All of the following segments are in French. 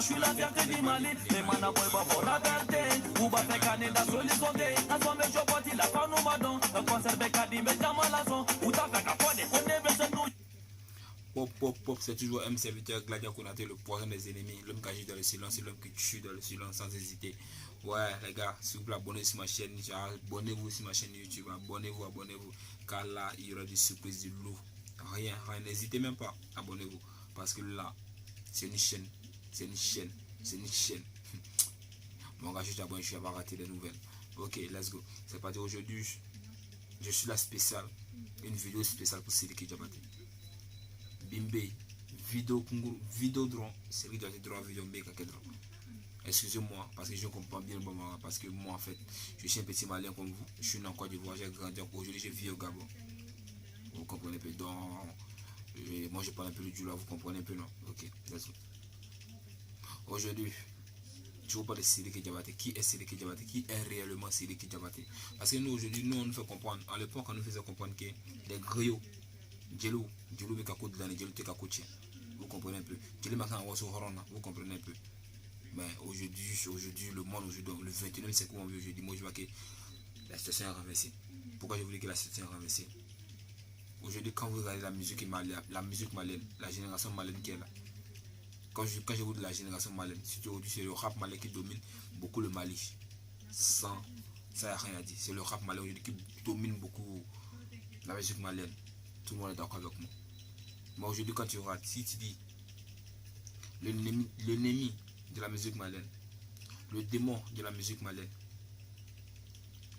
Je suis la fierté du Mali. Les manas pour pas la tête. Ou va faire Canada sur les sondés. À son mec, je vois la femme au madon. Le concert de Kadi, mais dans ma laçon. Ou t'as fait qu'à quoi des Pop, pop, pop, c'est toujours un serviteur Gladia Konaté, le poison des ennemis, l'homme qui agit dans le silence, c'est l'homme qui tue dans le silence sans hésiter. Ouais, les gars, s'il vous plaît, abonnez-vous sur ma chaîne, abonnez-vous sur ma chaîne YouTube, abonnez-vous, car là, il y aura des surprises du loup. Rien, n'hésitez même pas, abonnez-vous, parce que là, c'est une chaîne. Mon gars, je suis abonné, je vais pas rater des nouvelles. Ok, let's go. C'est parti aujourd'hui. Je suis la spéciale, une vidéo spéciale pour Sidiki Diabaté. Bimbe, vidéo drone, c'est lui qui doit être drone, vidéo méga drone. Excusez-moi, parce que je comprends bien le moment, parce que moi en fait, je suis un petit malien comme vous, je suis né en Côte d'Ivoire, j'ai grandi, aujourd'hui je vis au Gabon. Vous comprenez un peu, donc, moi je parle un peu du Djoula, vous comprenez un peu, non? Ok, let's go. Aujourd'hui, je vous parle de Sidiki Diabaté. Qui est Sidiki Diabaté? Qui est réellement Sidiki Diabaté? Parce que nous aujourd'hui, nous on nous fait comprendre, à l'époque on nous faisait comprendre que les griots, Djelou Bekakout dans les Djelou Tekakouchi. Vous comprenez un peu. Vous comprenez un peu. Mais aujourd'hui, le monde, aujourd'hui, le 21e siècle, aujourd'hui, moi je vois que la situation est renversée. Pourquoi je voulais que la situation est renversée? Aujourd'hui, quand vous regardez la musique malienne, la génération malienne qui est là, quand je vous dis la génération malienne, aujourd'hui c'est le rap malien qui domine beaucoup le Mali. Ça n'y a rien à dire. C'est le rap malien aujourd'hui qui domine beaucoup la musique malienne. Tout le monde est d'accord avec moi. Mais aujourd'hui, quand tu regardes, si tu dis l'ennemi de la musique malienne, le démon de la musique malienne,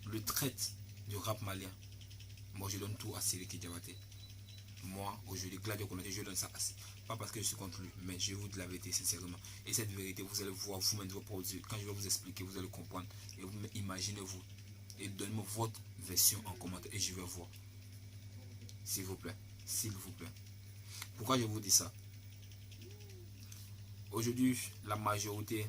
le traître du rap malien, moi je donne tout à Sidiki Diabaté. Moi, aujourd'hui, Gladio Konaté, je donne ça assez. Pas parce que je suis contre lui, mais je vous dis la vérité, sincèrement. Et cette vérité, vous allez voir vous-même de vos propres yeux. Quand je vais vous expliquer, vous allez comprendre. Et vous imaginez-vous. Et donnez-moi votre version en commentaire et je vais voir. S'il vous plaît. S'il vous plaît. Pourquoi je vous dis ça? Aujourd'hui, la majorité,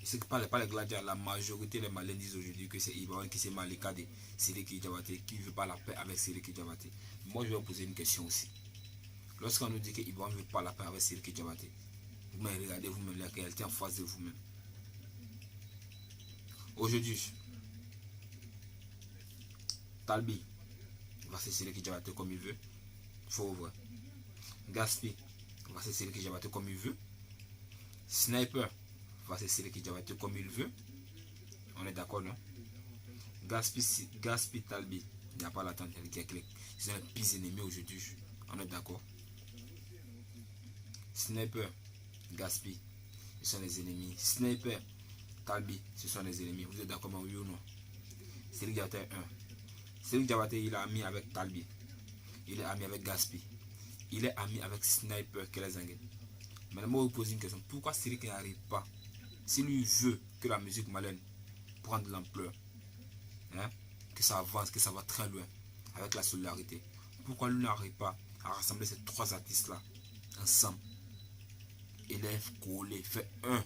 c'est pas les gladiateurs, la majorité des Maliens disent aujourd'hui que c'est Ibawan qui s'est malika de Sidiki Diabaté, qui ne veut pas la paix avec Sidiki Diabaté. Moi, je vais vous poser une question aussi. Lorsqu'on nous dit que Ibawan ne veut pas la paix avec Sidiki Diabaté, vous-même regardez vous-même la réalité en face de vous-même. Aujourd'hui, Talbi va se Sidiki Diabaté comme il veut. Faut ouvrir. Gaspi va se Sidiki Diabaté comme il veut. Sniper va se Sidiki Diabaté comme il veut. On est d'accord, non? Gaspi Talbi, il n'y a pas l'attente. C'est un pire ennemi aujourd'hui. On est d'accord. Sniper, Gaspi, ce sont les ennemis. Sniper, Talbi, ce sont les ennemis. Vous êtes d'accord, oui ou non? Sidiki Diabaté 1. Sidiki Diabaté, il est ami avec Talbi. Il est ami avec Gaspi. Il est ami avec Sniper, Kelezangue. Mais moi, je vous pose une question. Pourquoi Sidiki n'arrive pas? Si lui veut que la musique malienne prenne de l'ampleur, hein, que ça avance, que ça va très loin, avec la solidarité, pourquoi lui n'arrive pas à rassembler ces trois artistes-là ensemble? Élève, collé, fait un.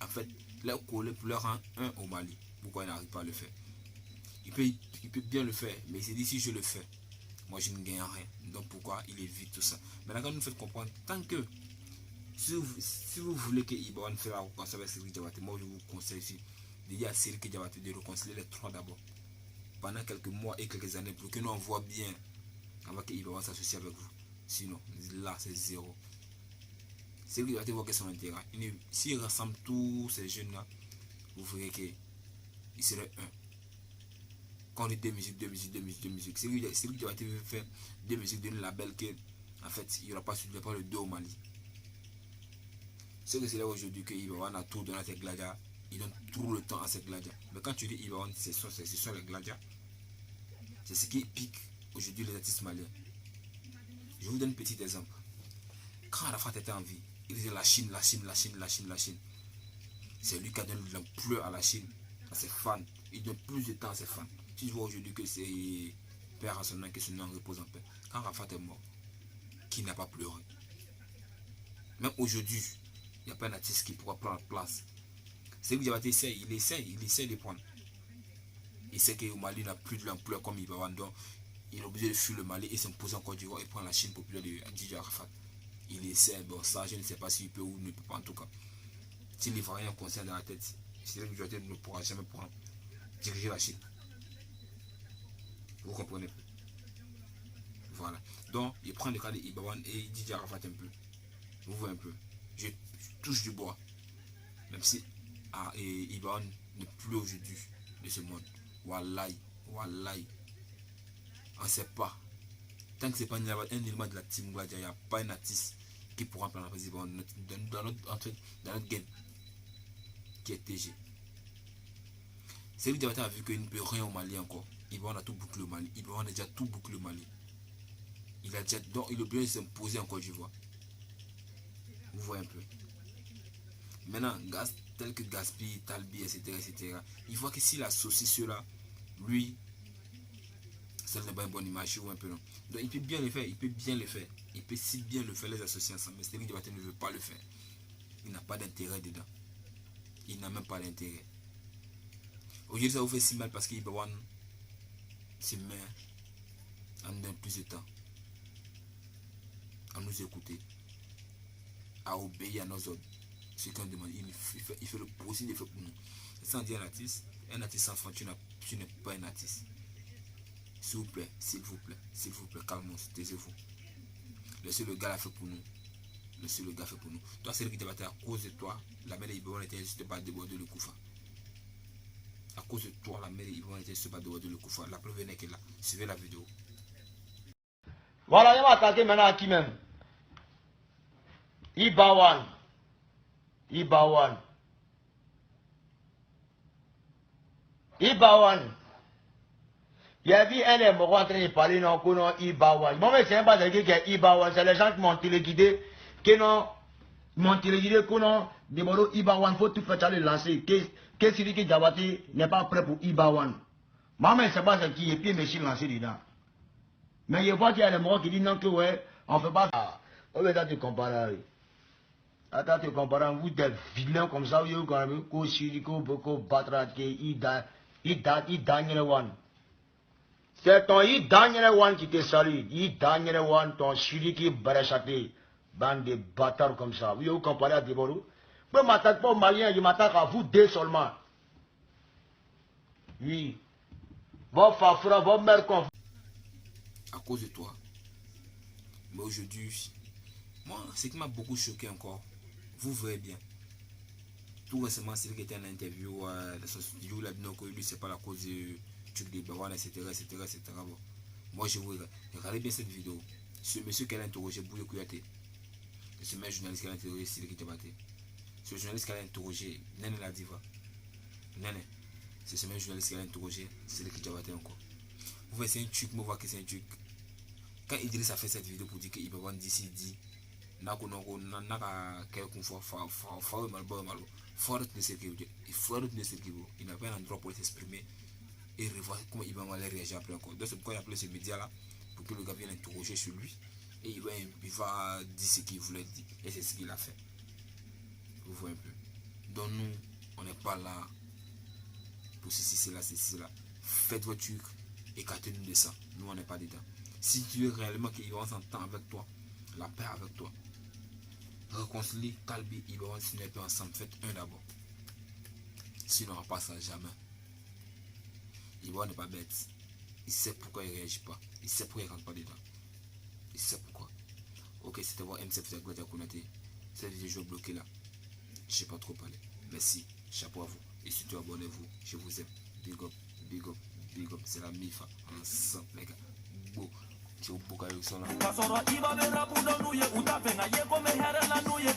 En fait, leur coller pour leur rendre un au Mali. Pourquoi il n'arrive pas à le faire? Il peut bien le faire, mais il s'est dit si je le fais, moi je ne gagne rien. Donc pourquoi il évite tout ça? Maintenant, quand nous faites comprendre, tant que si vous voulez que Ibawan fasse la réconciliation avec Sidiki Diabaté, moi je vous conseille de dire à Sidiki Diabaté de réconcilier les trois d'abord. Pendant quelques mois et quelques années pour que nous on voit bien avant que Ibawan s'associe avec vous. Sinon, là c'est zéro. Sidiki Diabaté voit que son intérêt. S'il rassemble tous ces jeunes-là, vous verrez qu'il serait un. Quand on dit deux musiques. Sidiki Diabaté veut faire deux musiques d'un label que, en fait, il n'y aura pas le deux au Mali. C'est que c'est là aujourd'hui que Ibawan a tout donné à ses gladiateurs. Il donne tout le temps à ses gladiateurs. Mais quand tu dis Ibawan, ce sont les gladiateurs. C'est ce qui pique aujourd'hui les artistes maliens. Je vous donne un petit exemple. Quand Arafat était en vie, il disait la Chine. C'est lui qui a donné de l'ampleur à la Chine, à ses fans. Il donne plus de temps à ses fans. Si je vois aujourd'hui que c'est Père à son nom, que son nom repose en paix. Quand Arafat est mort, qui n'a pas pleuré? Même aujourd'hui, il n'y a pas un artiste qui pourra prendre la place. C'est lui qui il essaie de prendre. Il sait que au Mali n'a plus de l'ampleur comme Ibawan, donc il est obligé de fuir le Mali et s'imposer en Côte d'Ivoire et prendre la Chine populaire de Didier Arafat. Il essaie, bon ça je ne sais pas s'il peut ou ne peut pas en tout cas. Si l'Ivoirien est conscient dans la tête, c'est que Duterte ne pourra jamais prendre, diriger la Chine. Vous comprenez? Voilà. Donc il prend le cas de Ibawan et Didier Arafat un peu. Vous voyez un peu. Je touche du bois. Même si Ibawan n'est plus aujourd'hui de ce monde. Wallahi, wallahi. On ne sait pas. Tant que ce n'est pas un élément de la team Gladia, il n'y a pas un artiste qui pourra prendre la présidence dans notre game qui est TG. C'est lui qui a vu qu'il ne peut rien au Mali encore. Ibawan a tout bouclé au Mali. Ibawan a déjà tout bouclé au Mali. Il a déjà, donc il est obligé de s'imposer en Côte d'Ivoire. Vous voyez un peu. Maintenant, gaz tel que Gaspi, Talbi, etc. Il voit que s'il associe cela, lui, ça n'est pas une bonne image ou un peu non. Donc il peut bien le faire, il peut bien le faire. Il peut si bien le faire, les associer ensemble. Mais Cédric Diabaté ne veut pas le faire. Il n'a pas d'intérêt dedans. Il n'a même pas d'intérêt. Aujourd'hui, ça vous fait si mal parce qu'Ibawan se met en donne plus de temps à nous écouter, à obéir à nos ordres. Ce qu'on demande, il fait le possible, il fait pour nous. Sans dire un artiste sans fond, tu n'es pas un artiste. S'il vous plaît, calmons, taisez-vous. Laissez le gars l'a fait pour nous. Laissez le gars fait pour nous. Toi, c'est lui qui t'a battu à cause de toi. La mère d'Ibawan était juste pas déborder le Koufa. À cause de toi, la mère d'Ibawan était juste pas déborder le Koufa. La preuve n'est qu'elle là. Suivez la vidéo. Voilà, il va attaquer maintenant à qui même? Ibawan. Il y a vu un des morts en train de parler, non, Ibawan. Bon, mais c'est pas de qui est Ibawan, c'est les gens qui m'ont téléguidé, qui m'ont téléguidé, qu'on a demandé Ibawan, faut tout faire le lancer. Qu'est-ce que Diabaté n'est pas prêt pour Ibawan? Moi, mais c'est pas ce qui est, puis monsieur lancé dedans. Mais il voit qu'il y a des morts qui disent non, que ouais, on fait pas ça. On va te comparer. Attends, tu comprends, vous des vilains comme ça, vous avez qu'au Syrie, qu'au Batra, il gagne one. C'est ton il gagne one qui te salue, il gagne one, ton Syrie qui est bande de bâtards comme ça. Vous comparez à Déboro. Moi, je ne m'attaque pas aux Maliens, je m'attaque à vous deux seulement. Oui. Votre fafra, votre mère conf. À cause de toi. Mais aujourd'hui, moi, ce qui m'a beaucoup choqué encore, vous verrez bien. Tout récemment, c'est lui qui était en interview dans son studio, il a dit non, que lui, c'est pas la cause de truc de Bawan, etc. Bon. Moi, je vous regardez bien cette vidéo. Ce monsieur qui a interrogé Bouye Kouyaté, ce même journaliste qui a interrogé Cédric Diabaté, ce journaliste qui a interrogé Nene la Diva, Nene, c'est ce même journaliste qui a interrogé Cédric Diabaté encore. Vous voyez, c'est un truc, moi, je vois que c'est un truc. Quand Idriss a fait cette vidéo pour dire qu'il peut vendre d'ici, dit il faut retenir ce qu'il veut. Il n'a pas un endroit pour s'exprimer et revoir comment il va aller réagir après encore. Donc c'est pourquoi il a appelé ce média là pour que le gars vienne interroger sur lui et il va dire ce qu'il voulait dire et c'est ce qu'il a fait. Vous voyez un peu. Donc nous on n'est pas là pour ceci, cela. Faites votre truc, écartez-nous de ça. Nous on n'est pas dedans. Si tu veux réellement qu'il va s'entendre avec toi, la paix avec toi, réconcilie Talbi, Ibawan, si nous pas ensemble, faites un d'abord. Sinon on ne passera jamais. Ibawan n'est pas bête. Il sait pourquoi il ne réagit pas. Il sait pourquoi il ne rentre pas dedans. Il sait pourquoi. Ok, c'était voir MCF de Gladia Konaté. Cette vidéo je vais bloquer là. Je ne sais pas trop parler. Merci. Chapeau à vous. Et surtout abonnez-vous. Je vous aime. Big up. C'est la MIFA. Ensemble les gars. Beau. Kasoro iba be rabu do nuye, utape nga ye kome here la nuye.